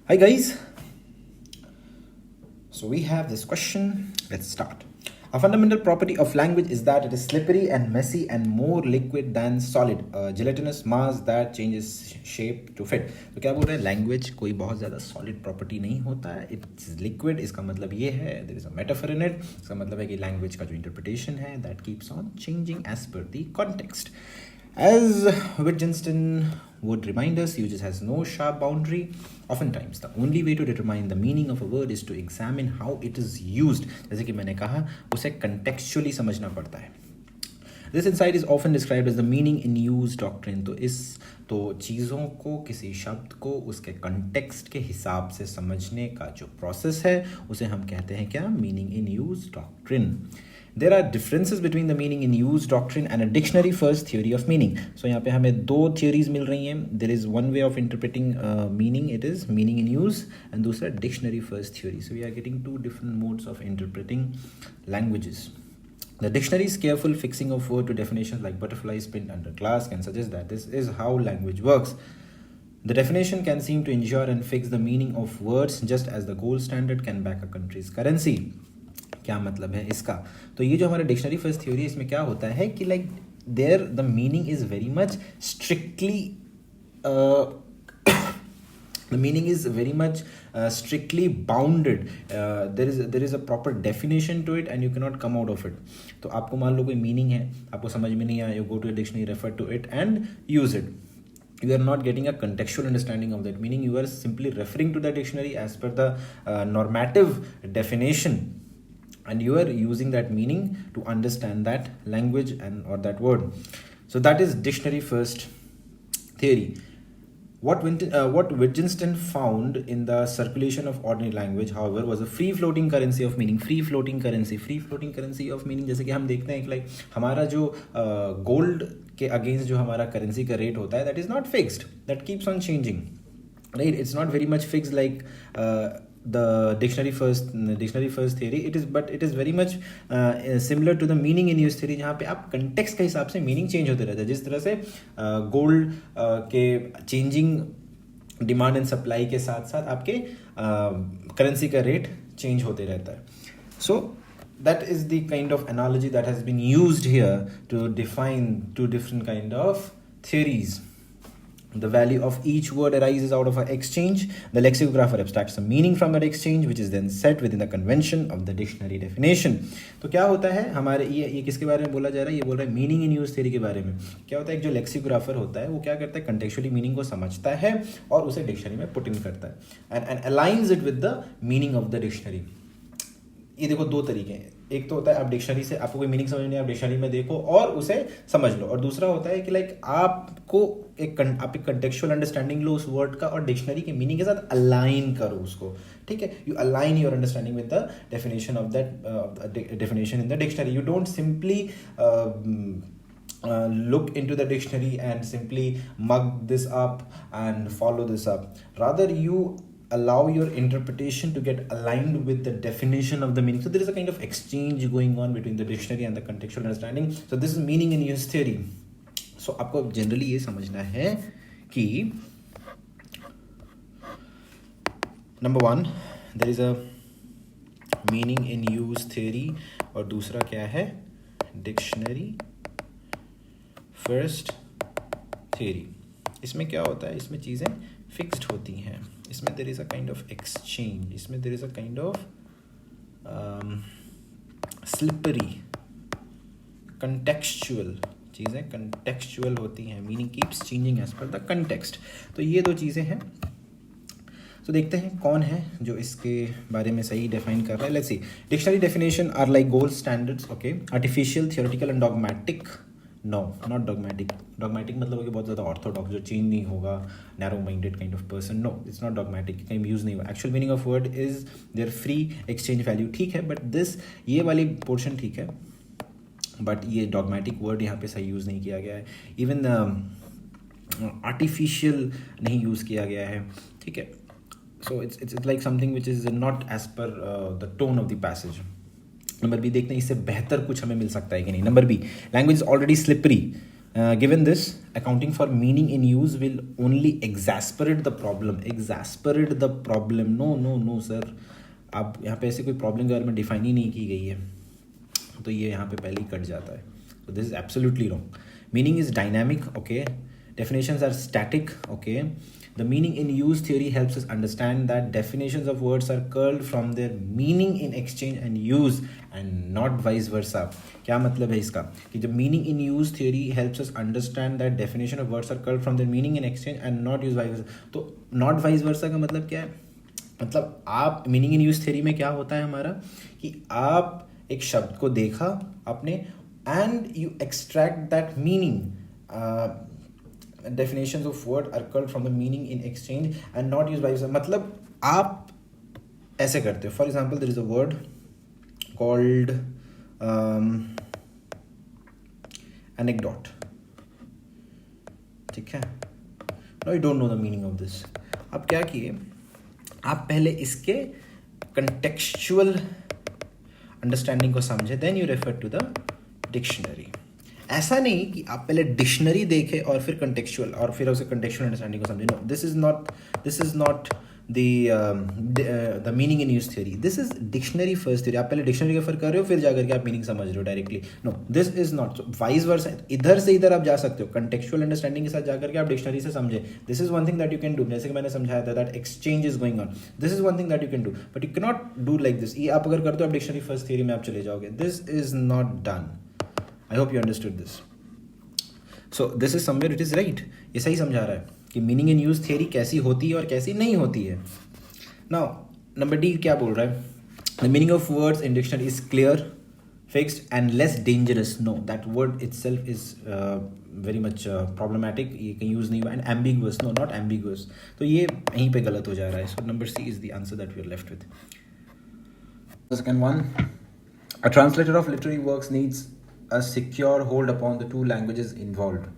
Hi guys. So we have this question. Let's start. A fundamental property of language is that it is slippery and messy and more liquid than solid. A gelatinous mass that changes shape to fit. तो क्या बोल रहे हैं? Language कोई बहुत ज़्यादा solid property नहीं होता है. It's liquid. इसका मतलब ये है, there is a metaphor in it. इसका मतलब है कि लैंग्वेज का जो इंटरप्रिटेशन है that keeps on changing as per the context. As Wittgenstein would remind us, usage has no sharp boundary. Oftentimes, the only way to determine the meaning of a word is to examine how it is used. जैसे कि मैंने कहा, उसे contextually समझना पड़ता है. This insight is often described as the meaning in use doctrine. तो चीज़ों को, किसी शब्द को उसके कंटेक्स्ट के हिसाब से समझने का जो प्रोसेस है उसे हम कहते हैं क्या? Meaning in use doctrine. There are differences between the meaning in use doctrine and a dictionary first theory of meaning. So यहाँ पे हमें दो theories मिल रही हैं. There is one way of interpreting meaning. It is meaning in use, and दूसरा dictionary first theory. So we are getting two different modes of interpreting languages. The dictionary's careful fixing of word to definitions like butterflies pinned under glass can suggest that this is how language works. The definition can seem to ensure and fix the meaning of words just as the gold standard can back a country's currency. क्या मतलब है इसका? तो ये जो हमारा dictionary first theory है, इसमें क्या होता है कि like there the meaning is very much strictly the meaning is very much strictly bounded. There is a proper definition to it and you cannot come out of it. तो आपको मान लो कोई मीनिंग है, आपको समझ में नहीं आया, you go to a dictionary, refer to it and use it. You are not getting a contextual understanding of that meaning. You are simply referring to the dictionary as per the normative definition, and you are using that meaning to understand that language and or that word. So that is dictionary first theory. What Wittgenstein found in the circulation of ordinary language, however, was a free-floating currency of meaning. Free-floating currency of meaning. जैसे कि हम देखते हैं कि like हमारा जो gold के against जो हमारा currency का rate होता है, that is not fixed. That keeps on changing, right? It's not very much fixed like the dictionary first theory. It is very much similar to the meaning in use theory, जहाँ पे आप context के हिसाब से meaning change होते रहता है. जिस तरह से gold के changing demand and supply के साथ साथ आपके currency का rate change होते रहता है. So that is the kind of analogy that has been used here to define two different kind of theories. The value of each word arises out of an exchange. The lexicographer abstracts the meaning from that exchange, which is then set within the convention of the dictionary definition. तो क्या होता है हमारे ये किसके बारे में बोला जा रहा है? ये बोल रहा है मीनिंग इन यूज थ्योरी के बारे में. क्या होता है, एक जो लेक्सिकोग्राफर होता है वो क्या करता है, कंटेक्चुअली मीनिंग को समझता है और उसे डिक्शनरी में पुट इन करता है and aligns it with the meaning of the dictionary. ये देखो दो तरीके हैं. एक तो होता है आप डिक्शनरी से, आपको कोई मीनिंग समझ नहीं, आप डिक्शनरी में देखो और उसे समझ लो. और दूसरा होता है कि लाइक आपको एक कंटेक्चुअल अंडरस्टैंडिंग लो उस वर्ड का और डिक्शनरी के मीनिंग के साथ अलाइन करो उसको. ठीक है, you align your understanding with the definition of that definition in the dictionary. You don't simply look into the dictionary and simply mug this up and follow this up. Rather, you allow your interpretation to get aligned with the definition of the meaning. So there is a kind of exchange going on between the dictionary and the contextual understanding. So this is meaning in use theory. So आपको generally ये समझना है कि number one, there is a meaning in use theory और दूसरा क्या है, dictionary first theory. इसमें क्या होता है, इसमें चीज़ें फिक्स्ड होती हैं, इसमें there is a kind of exchange, इसमें there is a kind of slippery contextual, चीज़ें contextual होती हैं, meaning keeps changing as per the context. तो ये दो चीज़ें हैं. तो देखते हैं कौन है जो इसके बारे में सही डिफाइन कर रहा है. Let's see. Dictionary definition are like gold standards. Okay, artificial, theoretical and dogmatic. No, not dogmatic. Dogmatic मतलब कि बहुत ज़्यादा ऑर्थोडॉक्स, जो चेंज नहीं होगा, narrow minded kind of person. No, it's not dogmatic, कहीं यूज़ नहीं हुआ. Actual meaning of word is there free exchange value. ठीक है, बट दिस ये वाली पोर्शन ठीक है, बट ये डॉगमैटिक वर्ड यहाँ पे सही यूज़ नहीं किया गया है. इवन आर्टिफिशियल नहीं यूज़ किया गया है. ठीक है, so it's like something which is not as per the tone of the passage. Number B देखते हैं इससे बेहतर कुछ हमें मिल सकता है कि नहीं. Number B, language is already slippery Given this, accounting for meaning in use will only exasperate the problem. Exasperate the problem. No sir, आप यहाँ पे ऐसे कोई प्रॉब्लम के बारे में डिफाइन ही नहीं की गई है, तो ये यहाँ पे पहले ही कट जाता है. So this is absolutely wrong. Meaning is dynamic, okay. Definitions are static, okay. The meaning in use theory helps us understand that definitions of words are curled from their meaning in exchange and use and not vice versa. क्या मतलब है इसका कि जब meaning in use theory helps us understand that definition of words are curled from their meaning in exchange and not use vice versa. तो not vice versa का मतलब क्या है? मतलब आप मीनिंग इन यूज थ्योरी में क्या होता है हमारा कि आप एक शब्द को देखा आपने and you extract that meaning. definitions of word are culled from the meaning in exchange and not used by yourself. मतलब आप ऐसे करते हो. For example, there is a word called anecdote. ठीक है. Now you don't know the meaning of this. आप क्या किए, आप पहले इसके contextual understanding को समझे, then you refer to the dictionary. ऐसा नहीं कि आप पहले डिक्शनरी देखें और फिर कंटेक्चुअल और फिर उसे कंटेक्चुअल अंडरस्टैंडिंग को समझे. No, this is not the meaning in use theory. This is dictionary first theory. आप पहले डिक्शनरी रेफर कर रहे हो फिर जाकर के आप मीनिंग समझ रहे हो directly. No, this is not. Vice versa, इधर से इधर आप जा सकते हो. कंटेक्चुअल अंडरस्टैंडिंग के साथ जाकर के आप डिक्शनरी से समझे. This is one thing that you can do. जैसे कि मैंने समझाया था that exchange is going on. This is one thing that you can do, but you can not do like this. ये आप अगर करते हो आप डिक्शनरी फर्स्ट थ्योरी में आप चले जाओगे. This is not done. I hope you understood this. So this is somewhere it is right. ये सही समझा रहा है कि मीनिंग इन यूज थियरी कैसी होती है और कैसी नहीं होती है. नाउ नंबर डी क्या बोल रहा है? The meaning of words in dictionary is clear, fixed and less dangerous. No, that word itself is very much problematic. ये कहीं यूज नहीं हुआ. And ambiguous, no, not ambiguous. तो ये यहीं पे गलत हो जा रहा है. So number C is the answer that we are left with. The second one, a translator of literary works needs a secure hold upon the two languages involved,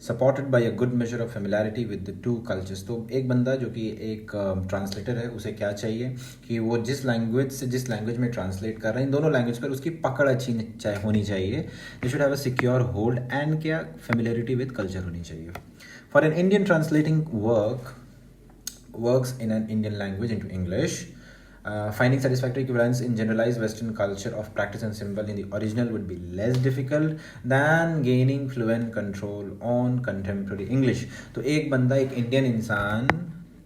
supported by a good measure of familiarity with the two cultures. तो एक बंदा जो कि एक translator है, उसे क्या चाहिए कि वो जिस लैंग्वेज से जिस लैंग्वेज में ट्रांसलेट कर रहे हैं, इन दोनों लैंग्वेज पर उसकी पकड़ अच्छी होनी चाहिए. They should have a secure hold and क्या फेमिलियरिटी विद कल्चर होनी चाहिए. For an Indian translating works in an Indian language into English, finding satisfactory equivalence in generalized Western culture of practice and symbol in the original would be less difficult than gaining fluent control on contemporary English. तो एक बंदा, एक Indian इंसान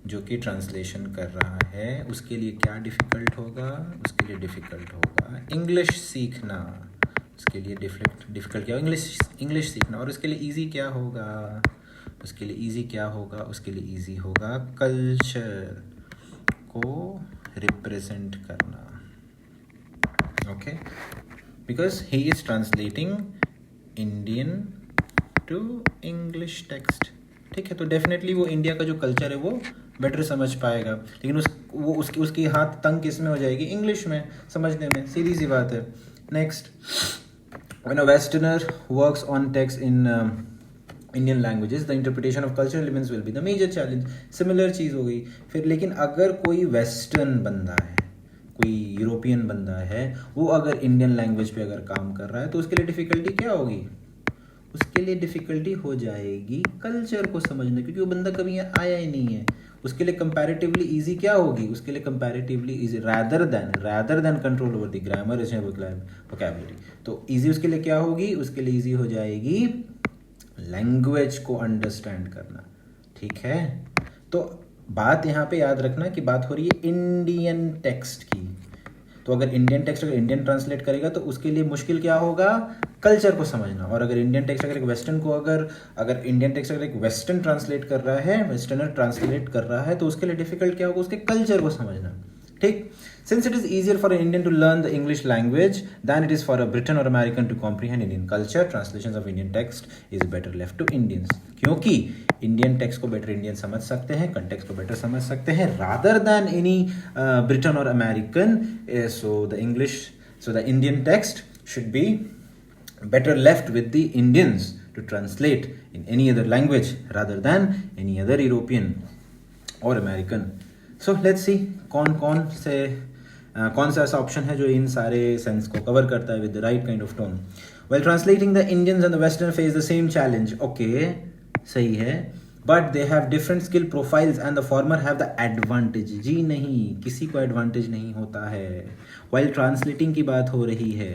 जो कि translation कर रहा है, उसके लिए क्या डिफ़िकल्ट होगा? उसके लिए डिफ़िकल्ट होगा इंग्लिश सीखना. उसके लिए डिफ़िकल्ट क्या होगा? इंग्लिश सीखना. और उसके लिए ईजी क्या होगा? उसके लिए ईजी क्या होगा? उसके लिए ईजी होगा कल्चर को रिप्रेजेंट करना. Okay, because he is translating Indian to English text. ठीक है, तो डेफिनेटली वो इंडिया का जो कल्चर है वो बेटर समझ पाएगा. लेकिन उसकी हाथ तंग किस में हो जाएगी? इंग्लिश में समझने में. सीधी सी बात है. Next, when a westerner works on text in Indian languages, the interpretation of cultural elements will be the major challenge. Similar चीज़ हो गई फिर. लेकिन अगर कोई वेस्टर्न बंदा है, कोई यूरोपियन बंदा है, वो अगर इंडियन लैंग्वेज पे अगर काम कर रहा है, तो उसके लिए डिफ़िकल्टी क्या होगी? उसके लिए डिफ़िकल्टी हो जाएगी कल्चर को समझना, क्योंकि वो बंदा कभी यहाँ आया ही नहीं है. उसके लिए कंपैरेटिवली ईजी क्या होगी? उसके लिए comparatively easy rather than control over the grammar vocabulary. तो ईजी उसके लिए क्या होगी? उसके लिए ईजी हो जाएगी लैंग्वेज को अंडरस्टैंड करना. ठीक है, तो बात यहाँ पे याद रखना कि बात हो रही है इंडियन टेक्स्ट की. तो अगर इंडियन टेक्स्ट अगर इंडियन ट्रांसलेट करेगा तो उसके लिए मुश्किल क्या होगा? कल्चर को समझना. और अगर इंडियन टेक्स्ट अगर एक वेस्टर्न को अगर इंडियन टेक्स्ट अगर एक वेस्टर्न ट्रांसलेट कर रहा है, वेस्टर्नर ट्रांसलेट कर रहा है, तो उसके लिए डिफिकल्ट क्या होगा? उसके कल्चर को समझना. ठीक. Since it is easier for an Indian to learn the English language than it is for a Briton or American to comprehend Indian culture, translations of Indian text is better left to Indians. क्योंकि Indian text को better Indian समझ सकते हैं, context को better समझ सकते हैं, rather than any Briton or American. So the Indian text should be better left with the Indians to translate in any other language rather than any other European or American. So let's see कौन कौन से कौन सा ऐसा option है जो इन सारे sense को कवर करता है with the right kind of tone? Well translating the Indians and the western face the same challenge, okay सही है, but they have different skill profiles and the former have the advantage. जी नहीं, किसी को advantage नहीं होता है। While translating की बात हो रही है,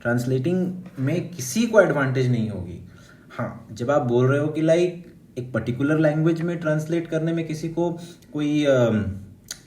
ट्रांसलेटिंग में किसी को एडवांटेज नहीं होगी। हाँ, जब आप बोल रहे हो कि लाइक एक पर्टिकुलर लैंग्वेज में ट्रांसलेट करने में किसी को कोई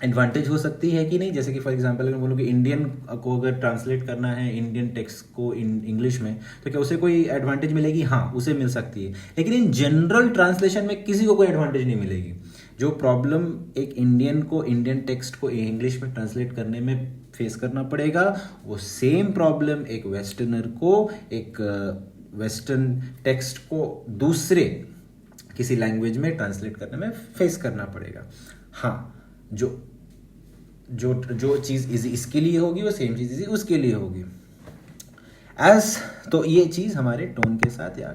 एडवांटेज हो सकती है कि नहीं, जैसे कि फॉर एग्जांपल अगर बोलो कि इंडियन को अगर ट्रांसलेट करना है इंडियन टेक्स्ट को इन इंग्लिश में, तो क्या उसे कोई एडवांटेज मिलेगी? हाँ, उसे मिल सकती है, लेकिन इन जनरल ट्रांसलेशन में किसी को कोई एडवांटेज नहीं मिलेगी। जो प्रॉब्लम एक इंडियन को इंडियन टेक्स्ट को इंग्लिश में ट्रांसलेट करने में फेस करना पड़ेगा, वो सेम प्रॉब्लम एक वेस्टर्नर को एक वेस्टर्न टेक्स्ट को दूसरे किसी लैंग्वेज में ट्रांसलेट करने में फेस करना पड़ेगा। हाँ, जो जो जो चीज़ इजी इसके लिए होगी वो सेम चीज़ इजी उसके लिए होगी। एज तो ये चीज़ हमारे टोन के साथ या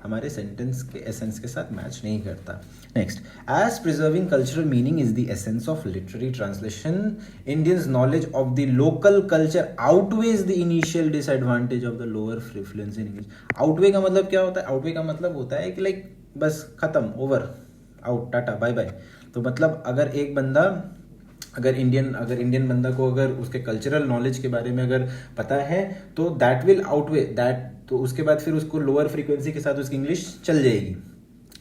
हमारे सेंटेंस के एसेंस के साथ मैच नहीं करता। Next, as preserving cultural meaning is the essence of literary translation, Indians knowledge of the local culture outweighs the initial disadvantage of the lower fluency in English. Outweigh का मतलब क्या होता है? आउटवे का मतलब होता है कि लाइक बस खत्म, over, out, tata, bye bye. तो मतलब अगर एक बंदा अगर इंडियन बंदा को अगर उसके कल्चरल नॉलेज के बारे में अगर पता है तो दैट विल आउटवे दैट, तो उसके बाद फिर उसको लोअर फ्रीक्वेंसी के साथ उसकी इंग्लिश चल जाएगी।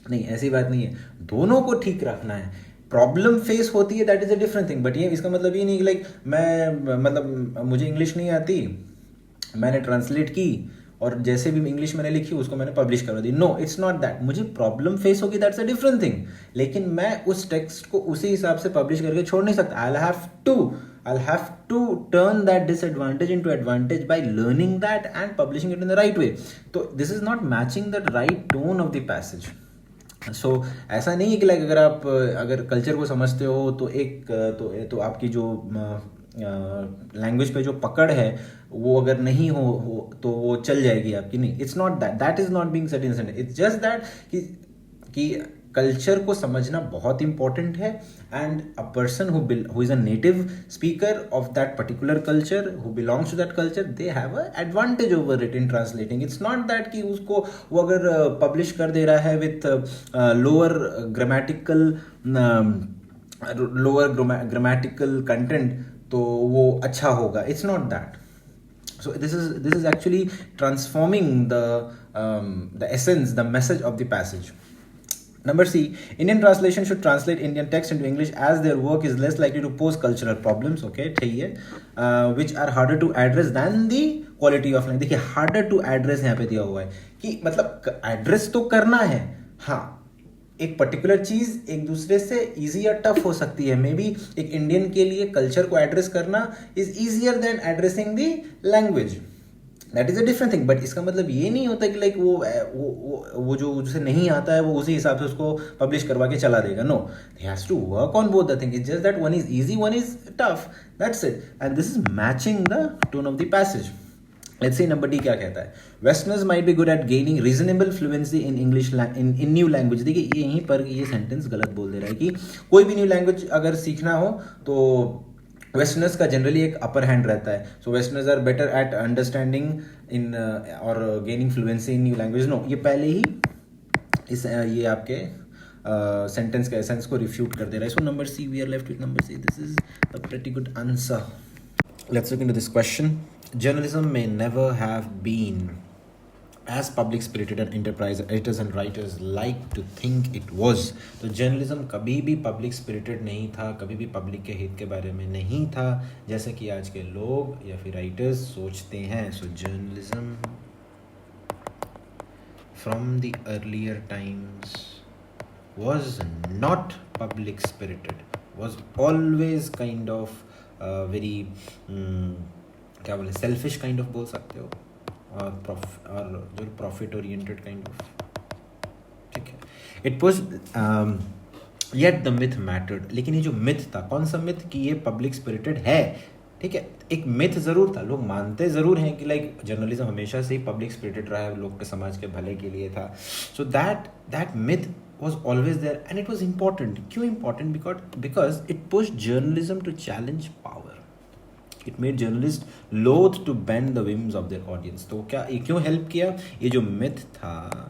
नहीं, ऐसी बात नहीं है, दोनों को ठीक रखना है। प्रॉब्लम फेस होती है, that is a different thing, but ये इसका मतलब ये नहीं कि लाइक मैं मतलब मुझे इंग्लिश नहीं आती, मैंने ट्रांसलेट की और जैसे भी इंग्लिश मैंने लिखी उसको मैंने पब्लिश करवा दी। No, it's not that. मुझे प्रॉब्लम फेस होगी, दैट्स अ डिफरेंट थिंग, लेकिन मैं उस टेक्स्ट को उसी हिसाब से पब्लिश करके छोड़ नहीं सकता। I'll have to turn that disadvantage into advantage by learning that and publishing it in the right way. So this is not matching the right tone of the passage. सो ऐसा नहीं है कि लाइक अगर आप अगर कल्चर को समझते हो तो एक तो आपकी जो लैंग्वेज पे जो पकड़ है वो अगर नहीं हो तो वो चल जाएगी आपकी। नहीं, it's not that, that is not being set in sentence. It's just that कि कल्चर को समझना बहुत इंपॉर्टेंट है, and a person who is a native speaker of that particular culture, who belongs to that culture, they have a advantage over it in translating. It's not that कि उसको वो अगर publish कर दे रहा है विथ लोअर ग्रामेटिकल कंटेंट तो वो अच्छा होगा। It's not that. So this is actually transforming the essence, the message of the passage. Number C, Indian translation should translate Indian text into English as their work is less likely to pose cultural problems, okay, which are harder to address than the quality of language. देखिए, harder to address यहाँ पे दिया हुआ है कि मतलब address तो करना है, हाँ, एक पर्टिकुलर चीज एक दूसरे से इजी या टफ हो सकती है। मे बी एक इंडियन के लिए कल्चर को एड्रेस करना is easier than addressing the language, that is a different thing. But इसका मतलब ये नहीं होता कि लाइक वो जो उसे नहीं आता है वो उसी हिसाब से उसको पब्लिश करवा के चला देगा। No, he has to work on both the thing. It's just that one is easy, one is tough, that's it, and this is matching the tone of the passage. Let's see number D क्या कहता है। Westerners might be good at gaining reasonable fluency in English in new language। देखिए यहीं पर ये sentence गलत बोल दे रहा है कि कोई भी न्यू लैंग्वेज अगर सीखना हो तो वेस्टर्नर्स का जनरली एक अपर हैंड रहता है। So westerners are better at understanding in और gaining fluency in new language. No, ये पहले ही ये आपके सेंटेंस के एसेंस को रिफ्यूट कर दे रहा है। So number C, we are left with number C. This is a pretty good answer. Let's look into this question. Journalism may never have been as public spirited and enterprise editors and writers like to think it was. तो journalism कभी भी public spirited नहीं था, कभी भी public के हित के बारे में नहीं था जैसे कि आज के लोग या फिर राइटर्स सोचते हैं। So journalism from the earlier times was not public spirited, was always kind of very क्या बोले सेल्फिश काइंड ऑफ बोल सकते हो, और जो प्रॉफिट ओरिएंटेड काइंड ऑफ, ठीक है। It was yet the myth mattered. लेकिन ये जो मिथ था, कौन सा मिथ कि ये पब्लिक स्पिरिटेड है, ठीक है, एक मिथ ज़रूर था, लोग मानते ज़रूर हैं कि लाइक जर्नलिज्म हमेशा से ही पब्लिक स्पिरिटेड रहा है, लोग के समाज के भले के लिए था। So that myth was always there and it was important. क्यों important? Because it pushed journalism to challenge power. It made journalist loath to bend the whims of their audience. तो क्या ये क्यों हेल्प किया? ये जो मिथ था,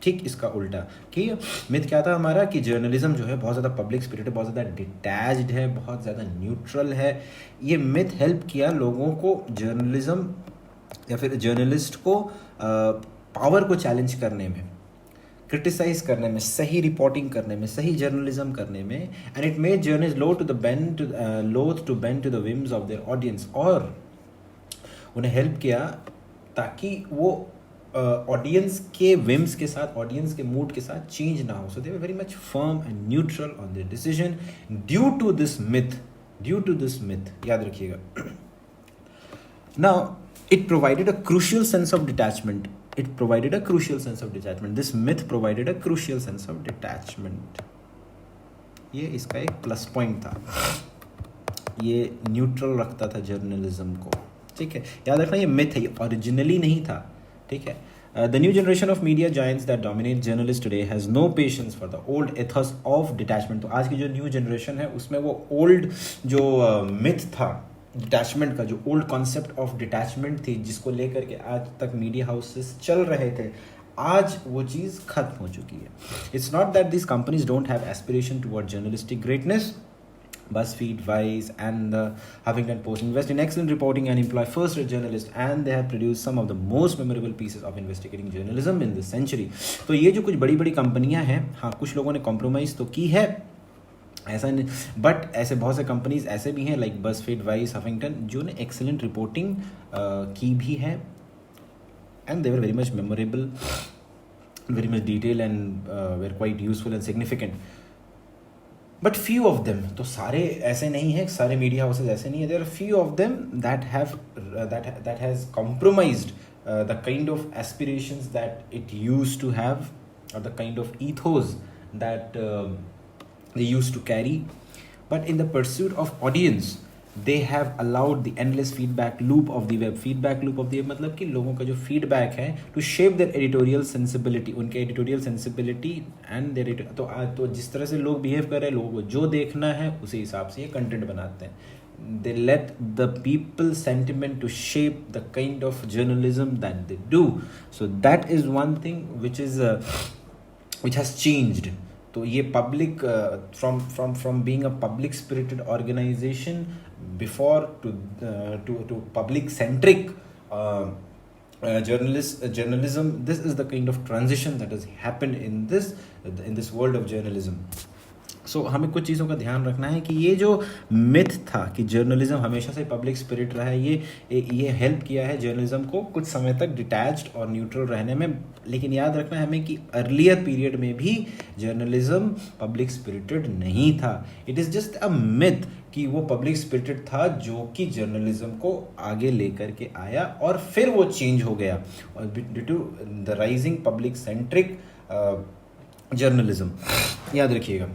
ठीक इसका उल्टा, कि मिथ क्या था हमारा, कि जर्नलिज्म जो है बहुत ज़्यादा पब्लिक स्पिरिट है, बहुत ज़्यादा डिटैच्ड है, बहुत ज़्यादा न्यूट्रल है। ये मिथ हेल्प किया लोगों को जर्नलिज्म या फिर जर्नलिस्ट को पावर को चैलेंज करने में, क्रिटिसाइज करने में, सही रिपोर्टिंग करने में, सही जर्नलिज्म करने में। And it made journalist loath to bend to the whims of their audience, और उन्हें हेल्प किया ताकि वो ऑडियंस के विम्स के साथ, ऑडियंस के मूड के साथ चेंज ना हो। So they were very much firm and neutral on their decision due to this myth, याद रखिएगा। Now it provided a crucial sense of detachment. This myth provided a crucial sense of detachment. ये इसका एक plus point था, ये neutral रखता था journalism को, ठीक है। याद रखना ये मिथ है, ये ओरिजिनली नहीं था, ठीक है। The new generation of media giants that dominate journalists today has no patience for the old ethos of detachment. तो आज की जो न्यू जनरेशन है उसमें वो ओल्ड जो मिथ था डिटैचमेंट का, जो ओल्ड कॉन्सेप्ट ऑफ डिटैचमेंट थी, जिसको लेकर के आज तक मीडिया हाउसेस चल रहे थे, आज वो चीज़ खत्म हो चुकी है। It's not that this companies don't have aspiration toward journalistic greatness. BuzzFeed, Vice, and the Huffington Post invest in excellent reporting and employ first-rate journalists, and they have produced some of the most memorable pieces of investigating journalism in this century. तो ये जो कुछ बड़ी बड़ी कंपनियां हैं, हाँ कुछ लोगों ने कॉम्प्रोमाइज़ तो की है, ऐसा नहीं, बट ऐसे बहुत से कंपनीज ऐसे भी हैं लाइक BuzzFeed, Vice, Huffington, जो ने एक्सेलेंट रिपोर्टिंग की भी है, and they were very much memorable, very much detail, and were quite useful and significant. But few of them, तो सारे ऐसे नहीं है, सारे मीडिया हाउसेज ऐसे नहीं है, there are few of them that has compromised the kind of aspirations that it used to have, or the kind of ethos that they used to carry. But in the pursuit of audience, they have allowed the endless feedback loop of the web. Feedback loop of the web मतलब कि लोगों का जो feedback है to shape their editorial sensibility, उनके editorial sensibility and their तो जिस तरह से लोग behave कर रहे हैं, लोगों को जो देखना है उसी हिसाब से ये content बनाते हैं. They let the people's sentiment to shape the kind of journalism that they do. So that is one thing which has changed. तो ये public from being a public spirited organization before to public centric journalism, this is the kind of transition that has happened in this world of journalism. सो हमें कुछ चीज़ों का ध्यान रखना है कि ये जो मिथ था कि जर्नलिज्म हमेशा से पब्लिक स्पिरिट रहा है, ये हेल्प किया है जर्नलिज्म को कुछ समय तक डिटैच्ड और न्यूट्रल रहने में. लेकिन याद रखना है हमें कि अर्लियर पीरियड में भी जर्नलिज्म पब्लिक स्पिरिटेड नहीं था. It is just a myth कि वो पब्लिक स्पिरिटेड था जो कि जर्नलिज्म को आगे लेकर के आया और फिर वो चेंज हो गया due to the rising public centric journalism. याद रखिएगा.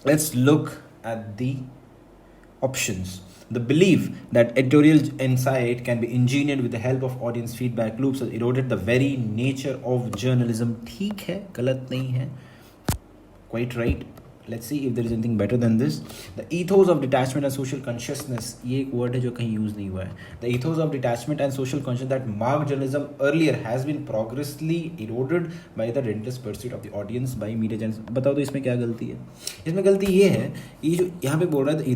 Let's look at the options. The belief that editorial insight can be engineered with the help of audience feedback loops has eroded the very nature of journalism. ठीक है, गलत नहीं है. Quite right. Let's see if there is anything better than this. The ethos of detachment and social consciousness. ये एक word है जो कहीं use नहीं हुआ है. The ethos of detachment and social consciousness that marked journalism earlier has been progressively eroded by the relentless pursuit of the audience by media giants. बताओ तो इसमें क्या गलती है? इसमें गलती ये है कि जो यहाँ पे बोल रहा है the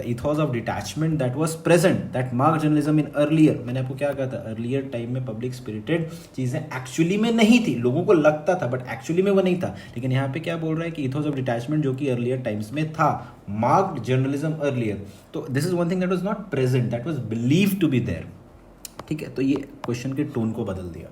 ethos of detachment that was present, that marked journalism in earlier. मैंने आपको क्या कहा था? Earlier time में public spirited चीज़ें actually में नहीं थी. लोगों को लगता था but actually में वो नहीं था. लेकिन यहाँ पे क्या बोल रहा है कि ethos of detachment जो कि अर्लियर टाइम्स में था, मार्क्ड जर्नलिज्म अर्लियर. तो this is one thing that was not present, that was believed to be there. ठीक है, तो ये क्वेश्चन के टोन को बदल दिया.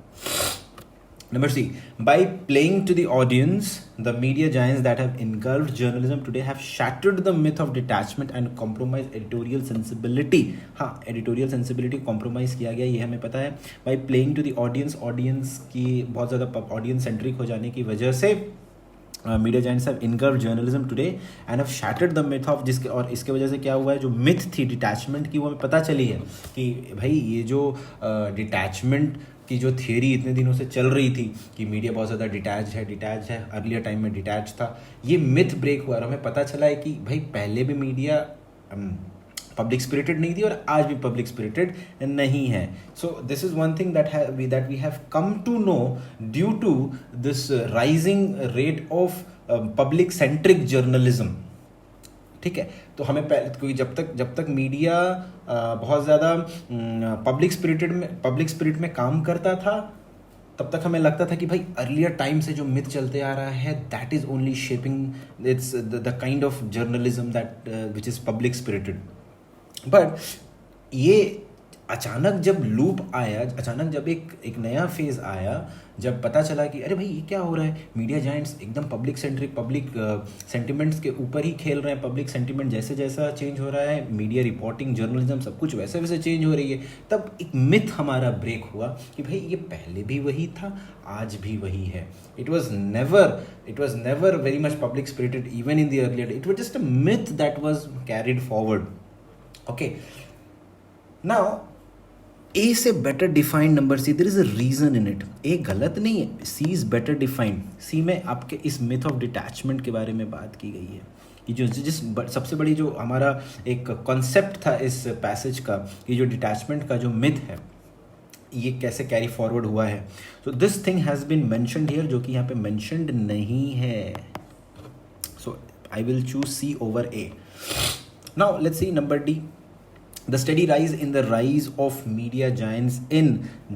Number C, by playing to the audience, the media giants that have engulfed journalism today have shattered the myth of detachment and compromised editorial sensibility. हाँ, editorial sensibility compromise किया गया, ये हमें पता है. By playing to the audience की बहुत ज़्यादा audience centric हो जाने की वजह से media Giants have engulfed journalism today and have shattered the myth of जिसके, और इसके वजह से क्या हुआ है, जो मिथ थी डिटैचमेंट की वो हमें पता चली है कि भाई ये जो डिटैचमेंट की जो थियरी इतने दिनों से चल रही थी कि मीडिया बहुत ज़्यादा डिटैच है, अर्लियर टाइम में डिटैच था, ये मिथ ब्रेक हुआ और हमें पता चला है कि भाई पहले भी मीडिया पब्लिक स्पिरिटेड नहीं थी और आज भी पब्लिक स्पिरिटेड नहीं है. So this is one thing that we have come to know due to this rising rate of public centric journalism. ठीक है, तो हमें क्योंकि जब तक मीडिया बहुत ज़्यादा पब्लिक स्पिरिट में काम करता था, तब तक हमें लगता था कि भाई अर्लियर टाइम से जो मिथ चलते आ रहा है that is only shaping it's the kind of journalism that which is public spirited. But ये अचानक जब लूप आया, अचानक जब एक नया फेज़ आया, जब पता चला कि अरे भाई ये क्या हो रहा है, मीडिया जाइंट्स एकदम पब्लिक सेंट्रिक, पब्लिक सेंटिमेंट्स के ऊपर ही खेल रहे हैं. पब्लिक सेंटिमेंट जैसे जैसा चेंज हो रहा है, मीडिया रिपोर्टिंग, जर्नलिज्म सब कुछ वैसे वैसे चेंज हो रही है. तब एक मिथ हमारा ब्रेक हुआ कि भाई ये पहले भी वही था, आज भी वही है. It was never very much public spirited even in the earlier day. It was just a myth that was carried forward. Okay, now A say better defined number C, there is a reason in it. A गलत नहीं है, C is better defined. C में आपके इस myth of detachment के बारे में बात की गई है कि जिस सबसे बड़ी जो हमारा एक कॉन्सेप्ट था इस पैसेज का, कि जो डिटैचमेंट का जो मिथ है ये कैसे कैरी फॉरवर्ड हुआ है. So this thing has been mentioned here, जो कि यहाँ पे मेंशन्ड नहीं है. So I will choose C over A. Now let's see number D. The steady rise in the rise of media giants in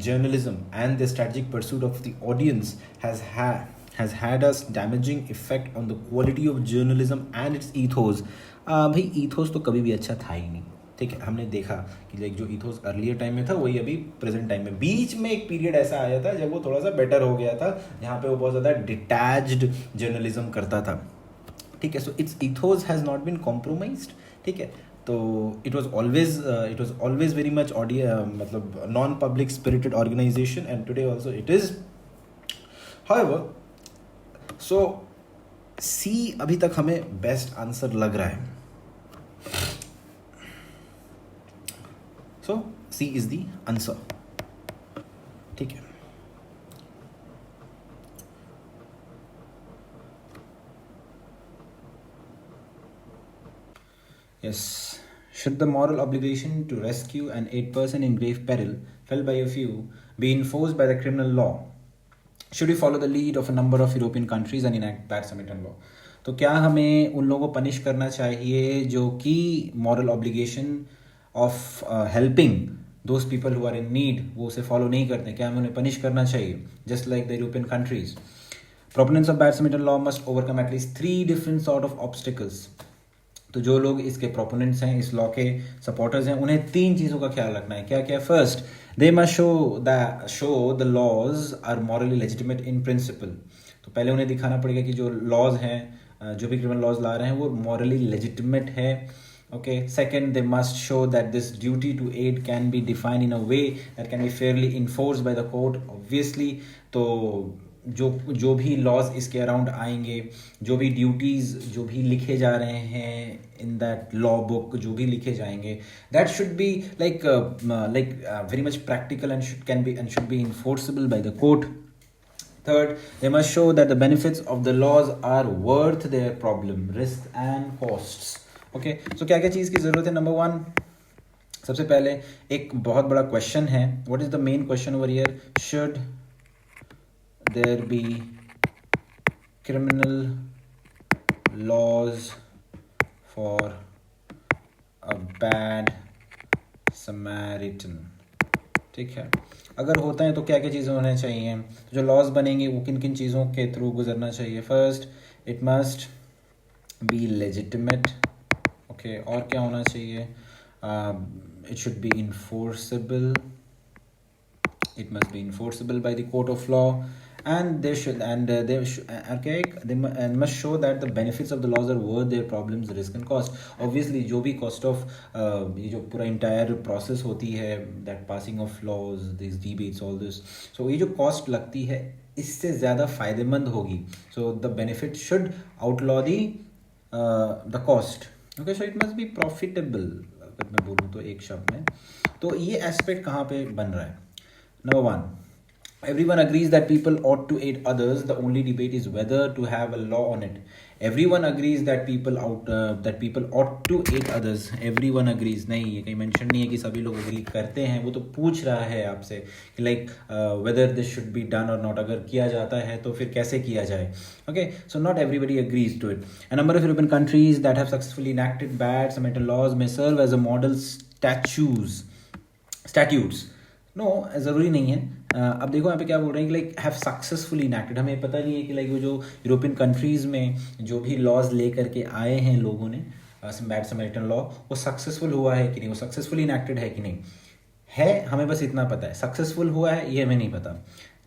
journalism and the strategic pursuit of the audience has had a damaging effect on the quality of journalism and its ethos. भाई ethos तो कभी भी अच्छा था ही नहीं. ठीक है, हमने देखा कि लाइक जो ethos अर्लियर टाइम में था वही अभी प्रेजेंट टाइम में. बीच में एक पीरियड ऐसा आया था जब वो थोड़ा सा बेटर हो गया था, जहाँ पे वो बहुत ज़्यादा डिटैच्ड जर्नलिज्म करता था. ठीक है, so its ethos has not been compromised. ठीक है, तो it was always very much मतलब non public spirited organisation, and today also it is. However, so C अभी तक हमें बेस्ट आंसर लग रहा है. So C is the answer. ठीक है, yes. Should the moral obligation to rescue an aid person in grave peril felt by a few be enforced by the criminal law? Should we follow the lead of a number of European countries and enact Bat Samaritan law? तो क्या हमें उन लोगों को punish करना चाहिए जो कि moral obligation of helping those people who are in need वो उसे फॉलो नहीं करते? क्या हमें उन्हें पनिश करना चाहिए just like the European countries? Proponents of Bat Samaritan law must overcome at least 3 different sort of obstacles. तो जो लोग इसके प्रोपोनेंट्स हैं, इस लॉ के सपोर्टर्स हैं, उन्हें 3 चीज़ों का ख्याल रखना है. क्या क्या? First, they must show the laws are morally legitimate in principle. तो पहले उन्हें दिखाना पड़ेगा कि जो लॉज हैं, जो भी क्रिमिनल लॉज ला रहे हैं वो मॉरली लेजिटिमेट है. Okay, second, they must show that this duty to aid can be defined in a way that can be fairly enforced by the court. Obviously, तो जो भी लॉज इसके अराउंड आएंगे, जो भी ड्यूटीज़ जो भी लिखे जा रहे हैं इन दैट लॉ बुक, जो भी लिखे जाएंगे, that should be like very much practical and should be enforceable by the court. Third, they must show that the benefits of the laws are worth their problem, risk and costs. Okay, so क्या क्या चीज़ की ज़रूरत है? Number 1, सबसे पहले एक बहुत बड़ा क्वेश्चन है. What is the main question over here? Should there be criminal laws for a bad Samaritan? ठीक है, अगर होता है तो क्या क्या चीज़ें होनी चाहिए? जो लॉज बनेंगे वो किन किन चीज़ों के थ्रू गुजरना चाहिए? First, it must be legitimate. Okay, और क्या होना चाहिए? It should be enforceable. It must be enforceable by the court of law, and they must show that the benefits of the laws are worth their problems, risk and cost. Obviously, जो भी cost of ये जो पूरा entire process होती है, that passing of laws, these debates, all this, so ये जो cost लगती है इससे ज़्यादा फ़ायदेमंद होगी. So the benefit should outlaw the cost. Okay, so it must be profitable. अगर मैं बोलूँ तो एक शब्द में, तो ये एस्पेक्ट कहाँ पे बन रहा है? Number 1, Everyone agrees that people ought to aid others. The only debate is whether to have a law on it. Everyone agrees that people ought to aid others. Everyone agrees. नहीं, ये कहीं mention नहीं है कि सभी लोग agree करते हैं. वो तो पूछ रहा है आपसे कि like whether this should be done or not. अगर किया जाता है तो फिर कैसे किया जाए. Okay, so not everybody agrees to it. A number of European countries that have successfully enacted bad Samaritan laws may serve as a model statutes. No ज़रूरी नहीं है. अब देखो यहाँ पे क्या बोल रहे हैं कि लाइक हैव सक्सेसफुली इनैक्टेड. हमें पता नहीं है कि लाइक वो जो यूरोपियन कंट्रीज़ में जो भी लॉज लेकर के आए हैं लोगों ने बैड समैरिटन लॉ, वो सक्सेसफुल हुआ है कि नहीं, वो सक्सेसफुली इनैक्टेड है कि नहीं है. हमें बस इतना पता है. सक्सेसफुल हुआ है ये हमें नहीं पता.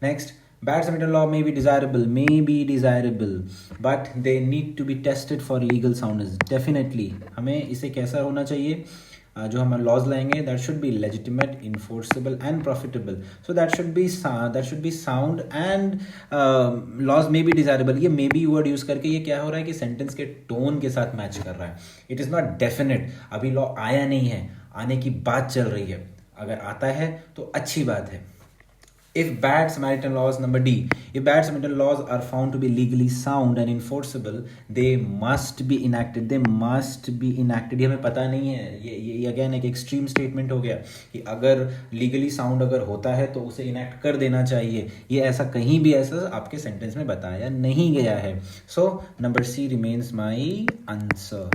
Next, bad Samaritan law may be desirable, but they need to be tested for legal soundness. Definitely हमें इसे कैसा होना चाहिए, जो हम लॉज लाएंगे that should be legitimate, enforceable and profitable. So that should be sound and laws may be desirable. ये may B word use करके ये क्या हो रहा है कि सेंटेंस के टोन के साथ मैच कर रहा है. It is not definite. अभी लॉ आया नहीं है, आने की बात चल रही है. अगर आता है तो अच्छी बात है. If bad Samaritan laws, number D, if bad Samaritan laws are found to be legally sound and enforceable, they must be enacted. They must be enacted. ये हमें पता नहीं है. ये अगेन एक एक्सट्रीम स्टेटमेंट हो गया कि अगर लीगली साउंड अगर होता है तो उसे इनैक्ट कर देना चाहिए. ये ऐसा कहीं भी ऐसा आपके सेंटेंस में बताया नहीं गया है. So number C remains my answer.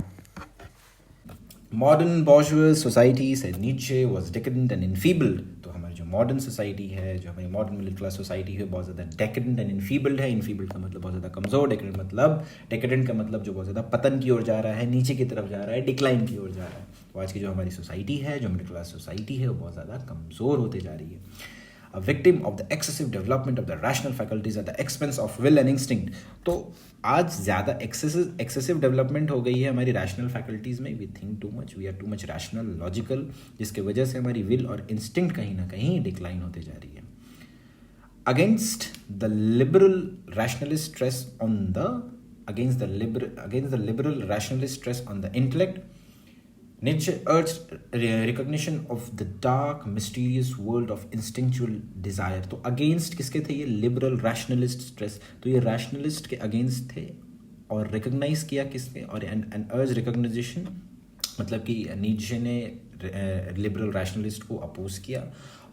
Modern bourgeois society said Nietzsche was decadent and enfeebled. तो हमारी जो मॉडर्न सोसाइटी है, जो हमारी मॉडर्न मिडिल क्लास सोसाइटी है, बहुत ज़्यादा डेकेडेंट एंड इनफीबल्ड है. इनफीबल्ड का मतलब बहुत ज़्यादा कमज़ोर, डेकेडेंट का मतलब जो बहुत ज़्यादा पतन की ओर जा रहा है, नीचे की तरफ जा रहा है, डिक्लाइन की ओर जा रहा है. तो आज की जो हमारी सोसाइटी है, जो मिडिल क्लास सोसाइटी है, वो बहुत ज़्यादा कमज़ोर होते जा रही है. A victim of the excessive development of the rational faculties at the expense of will and instinct. तो आज ज़्यादा excessive development हो गई है हमारी rational faculties में. We think too much, we are too much rational, logical, जिसके वजह से हमारी will और instinct कहीं ना कहीं decline होते जा रही है. Against the liberal rationalist stress on the intellect, Nietzsche urged recognition of the dark, mysterious world of instinctual desire. तो अगेंस्ट किसके थे ये? Liberal rationalist stress. तो ये रैशनलिस्ट के अगेंस्ट थे और रिकॉग्नाइज किया किसने, और एंड अर्ज रिकॉग्नाइजेशन मतलब कि नीचे ने लिबरल रैशनलिस्ट को अपोज किया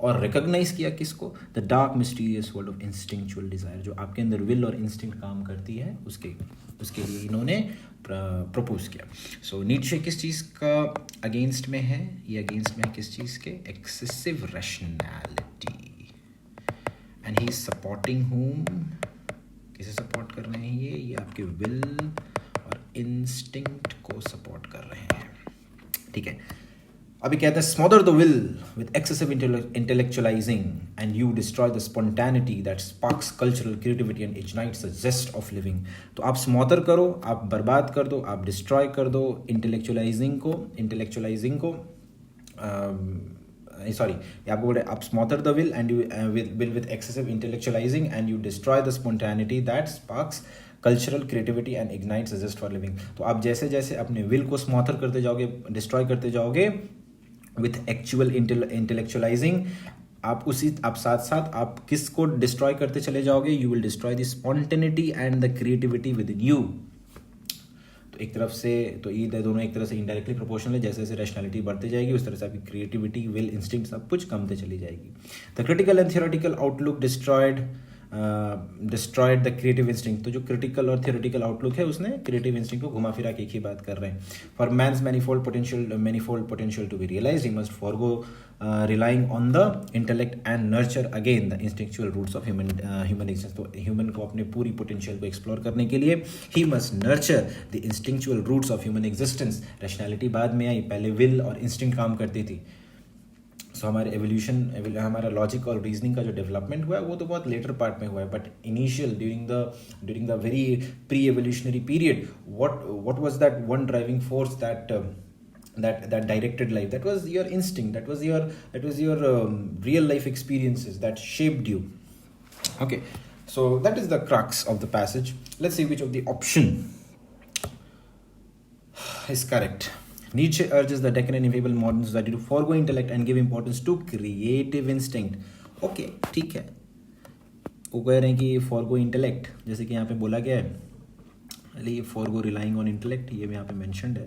और रिकॉग्नाइज किया किसको? The dark mysterious world of instinctual desire. जो आपके अंदर विल और इंस्टिंक्ट काम करती है उसके लिए इन्होंने प्रपोज किया. सो नीचे किस चीज़ का अगेंस्ट में है? ये अगेंस्ट में है किस चीज़ के? Excessive rationality. And he is supporting हुम. किसे सपोर्ट कर रहे हैं ये आपके विल और इंस्टिंक्ट को सपोर्ट कर रहे हैं. ठीक है. अभी कहते हैं smother the will with excessive intellectualizing and you destroy the spontaneity that sparks cultural creativity and ignites the zest of living. तो आप smother करो, आप बर्बाद कर दो, आप destroy कर दो intellectualizing को sorry, आपको बोल रहे आप smother the will and you will with excessive intellectualizing and you destroy the spontaneity that sparks cultural creativity and ignites just for living. तो आप जैसे जैसे अपने विल को स्मॉथर करते जाओगे, डिस्ट्रॉय करते जाओगे विथ एक्चुअल इंटेलेक्चुअलाइजिंग, आप साथ साथ आप किसको डिस्ट्रॉय करते चले जाओगे? You will destroy the spontaneity and the creativity with in you. तो एक तरफ से तो ये दोनों एक तरह से इनडायरेक्टली प्रोपोर्शनल है. जैसे जैसे रैशनैलिटी बढ़ते जाएगी उस तरह से आपकी क्रिएटिविटी, विल, इंस्टिंक्ट सब कुछ कमते चली जाएगी. The critical and theoretical outlook destroyed the creative instinct. तो जो क्रिटिकल और थियोरेटिकल आउटलुक है उसने क्रिएटिव इंस्टिंक्ट को घुमा फिरा के एक ही बात कर रहे हैं. For man's manifold potential to be realised he must forgo relying on the intellect and nurture again the instinctual roots of human existence. तो ह्यूमन को अपने पूरी पोटेंशियल को एक्सप्लोर करने के लिए he must nurture the instinctual roots of human existence. Rationality बाद में आई, पहले विल और इंस्टिंक्ट काम करती थी. सो हमारे एवोल्यूशन, हमारा लॉजिक और रीजनिंग का जो डेवलपमेंट हुआ है वो तो बहुत लेटर पार्ट में हुआ है. But initial during the very pre evolutionary period what was that one driving force that directed life? That was your instinct, that was your real life experiences that shaped you. Okay, so that is the crux of the passage. Let's see which of the option is correct. Nietzsche urges the decadent and infeeble modern society to forego intellect and give importance to creative instinct. Okay, ठीक है. वो कह रहे हैं कि forgo intellect, जैसे कि यहाँ पे बोला गया है, फॉरगो रिलाइंग ऑन इंटेलेक्ट, ये भी यहाँ पे मैंशनड है,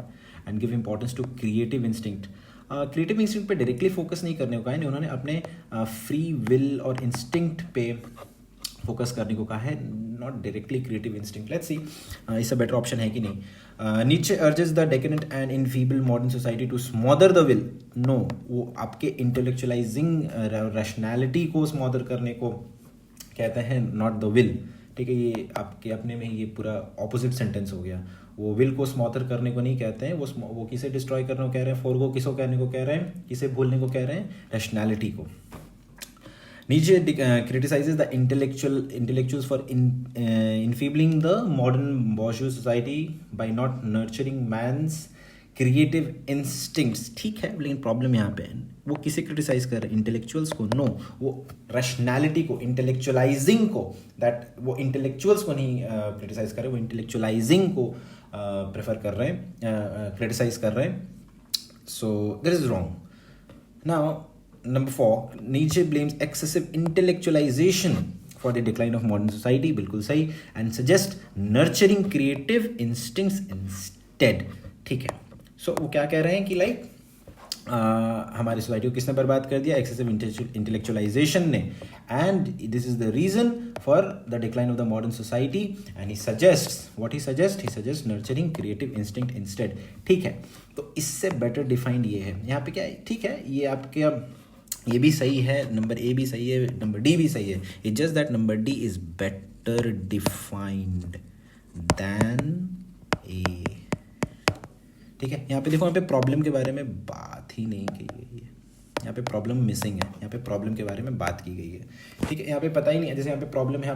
and give importance to creative instinct. Creative instinct पे डायरेक्टली फोकस नहीं करने को कहा है, उन्होंने अपने फ्री विल और इंस्टिंक्ट पे फोकस करने को कहा है, not directly creative instinct. Let's see इससे बेटर ऑप्शन है कि नहीं। नीचे urges the decadent and enfeebled modern society to smother the will. No, वो आपके इंटेलेक्चुअलाइजिंग रैशनैलिटी को स्मॉदर करने को कहते हैं, नॉट द विल। ठीक है, ये आपके अपने में ये पूरा ऑपोजिट सेंटेंस हो गया। वो विल को स्मॉदर करने को नहीं कहते हैं, वो किसे डिस्ट्रॉय करने को कह रहे हैं, फॉरगो किसको कहने को कह रहे हैं, किसे भूलने को कह रहे हैं, रैशनैलिटी को। नीचे criticizes the intellectuals for enfeebling the modern bourgeois society by not nurturing man's creative instincts। ठीक है, लेकिन प्रॉब्लम यहाँ पे है, वो किसे क्रिटिसाइज कर रहे हैं, इंटेलेक्चुअल्स को? नो, वो रैशनैलिटी को, इंटेलेक्चुअलाइजिंग को, दैट वो इंटेलेक्चुअल्स को नहीं क्रिटिसाइज कर रहे, वो इंटेलेक्चुअलाइजिंग को प्रेफर कर रहे हैं, क्रिटिसाइज कर रहे हैं। सो this is wrong. Now Number 4, Nietzsche blames excessive intellectualization for the decline of modern society, बिल्कुल सही, and suggest nurturing creative instincts instead। ठीक है, so वो क्या कह रहे हैं कि हमारी सोसाइटी को किसने बर्बाद कर दिया, एक्सेसिव इंटेलेक्चुअलाइजेशन ने, and this is the reason for the decline of the modern society, and he suggest nurturing creative instinct instead. ठीक है, तो इससे बेटर डिफाइंड ये है यहाँ पे क्या है। ठीक है, ये आपके अब ये भी सही है, नंबर ए भी सही है, नंबर डी भी सही है, it's just that number D is better defined than A. ठीक है, यहाँ पे देखो, यहाँ पे प्रॉब्लम के बारे में बात ही नहीं की गई है, यहाँ पे प्रॉब्लम मिसिंग है, यहाँ पे प्रॉब्लम के बारे में बात की गई है। ठीक है, यहाँ पे पता ही नहीं है, जैसे यहाँ पे प्रॉब्लम है,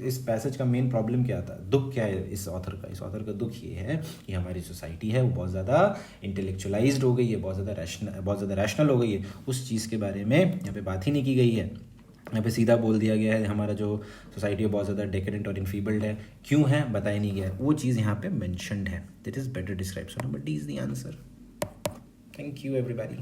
इस पैसेज का मेन प्रॉब्लम क्या था, दुख क्या है इस ऑथर का? इस ऑथर का दुख ये है कि हमारी सोसाइटी है वो बहुत ज़्यादा इंटेलेक्चुअलाइज्ड हो गई है, बहुत ज़्यादा रैशनल हो गई है, उस चीज़ के बारे में यहाँ पे बात ही नहीं की गई है। यहाँ पे सीधा बोल दिया गया है हमारा जो सोसाइटी है बहुत ज़्यादा डेकेडेंट और इनफीबल्ड है, क्यों है बताया नहीं गया, वो चीज़ यहाँ पे मेंशन्ड है, that is better described. So number D is the answer. Thank you everybody.